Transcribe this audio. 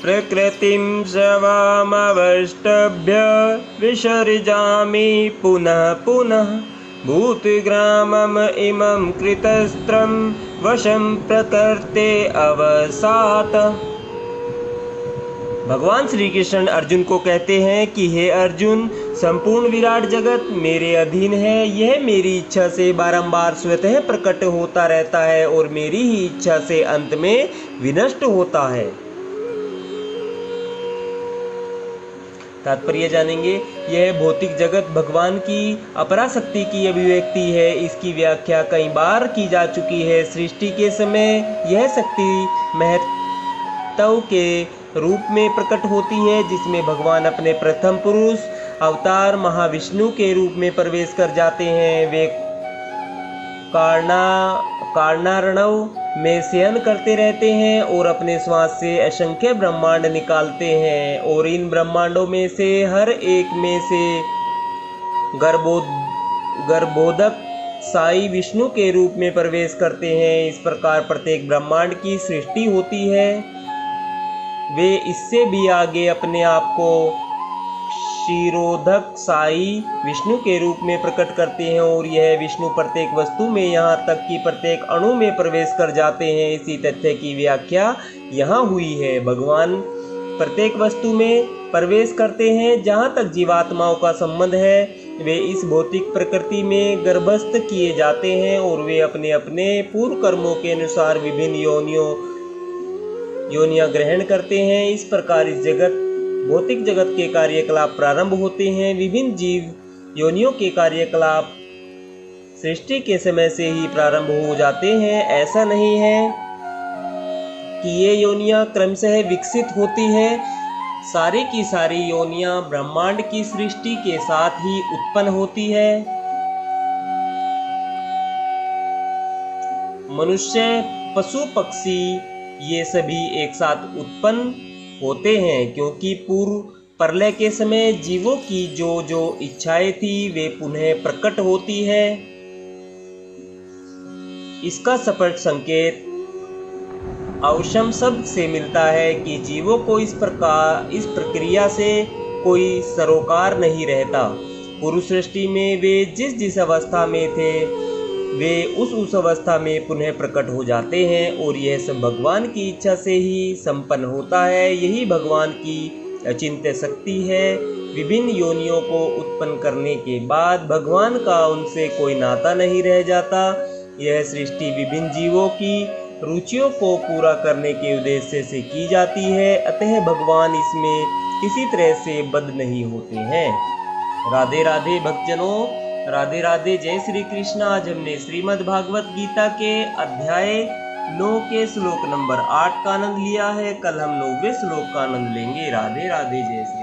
प्रकृतिं शवामवष्टभ्य विसर्जामि पुनः पुनः भूतग्रामम् इमं कृतस्त्रं वशं प्रकृते अवसात। भगवान श्री कृष्ण अर्जुन को कहते हैं कि हे अर्जुन, संपूर्ण विराट जगत मेरे अधीन है। यह मेरी इच्छा से बारंबार स्वतः प्रकट होता रहता है और मेरी ही इच्छा से अंत में विनष्ट होता है। तात्पर्य जानेंगे। यह भौतिक जगत भगवान की अपराशक्ति की अभिव्यक्ति है। इसकी व्याख्या कई बार की जा चुकी है। सृष्टि के समय यह शक्ति महत्व के रूप में प्रकट होती है, जिसमें भगवान अपने प्रथम पुरुष अवतार महाविष्णु के रूप में प्रवेश कर जाते हैं। वे कारणार्णव में शयन करते रहते हैं और अपने श्वास से असंख्य ब्रह्मांड निकालते हैं और इन ब्रह्मांडों में से हर एक में से गर्भोदक साई विष्णु के रूप में प्रवेश करते हैं। इस प्रकार प्रत्येक ब्रह्मांड की सृष्टि होती है। वे इससे भी आगे अपने आप को क्षीरोदक साई विष्णु के रूप में प्रकट करते हैं और यह विष्णु प्रत्येक वस्तु में, यहाँ तक कि प्रत्येक अणु में प्रवेश कर जाते हैं। इसी तथ्य की व्याख्या यहाँ हुई है। भगवान प्रत्येक वस्तु में प्रवेश करते हैं। जहाँ तक जीवात्माओं का संबंध है, वे इस भौतिक प्रकृति में गर्भस्थ किए जाते हैं और वे अपने अपने पूर्व कर्मों के अनुसार विभिन्न योनियां ग्रहण करते हैं। इस प्रकार इस भौतिक जगत के कार्यकलाप प्रारंभ होते हैं। विभिन्न जीव योनियों के कार्यकलाप सृष्टि के समय से ही प्रारंभ हो जाते हैं। ऐसा नहीं है कि ये योनियां क्रमशः विकसित होती हैं। सारी की सारी योनियां ब्रह्मांड की सृष्टि के साथ ही उत्पन्न होती है। मनुष्य, पशु, पक्षी ये सभी एक साथ उत्पन्न होते हैं, क्योंकि पूर्व प्रलय के समय जीवों की जो इच्छाएं थी वे पुनः प्रकट होती है। इसका स्पष्ट संकेत अवश्यम शब्द से मिलता है कि जीवों को इस प्रक्रिया से कोई सरोकार नहीं रहता। पूर्व सृष्टि में वे जिस अवस्था में थे, वे उस अवस्था में पुनः प्रकट हो जाते हैं और यह सब भगवान की इच्छा से ही संपन्न होता है। यही भगवान की अचिंत्य शक्ति है। विभिन्न योनियों को उत्पन्न करने के बाद भगवान का उनसे कोई नाता नहीं रह जाता। यह सृष्टि विभिन्न जीवों की रुचियों को पूरा करने के उद्देश्य से की जाती है, अतः भगवान इसमें किसी तरह से बद्ध नहीं होते हैं। राधे राधे भक्तजनों, राधे राधे, जय श्री कृष्ण। आज हमने श्रीमद् भागवत गीता के अध्याय 9 के श्लोक नंबर 8 का आनंद लिया है। कल हम 9वें श्लोक का आनंद लेंगे। राधे राधे, जय श्री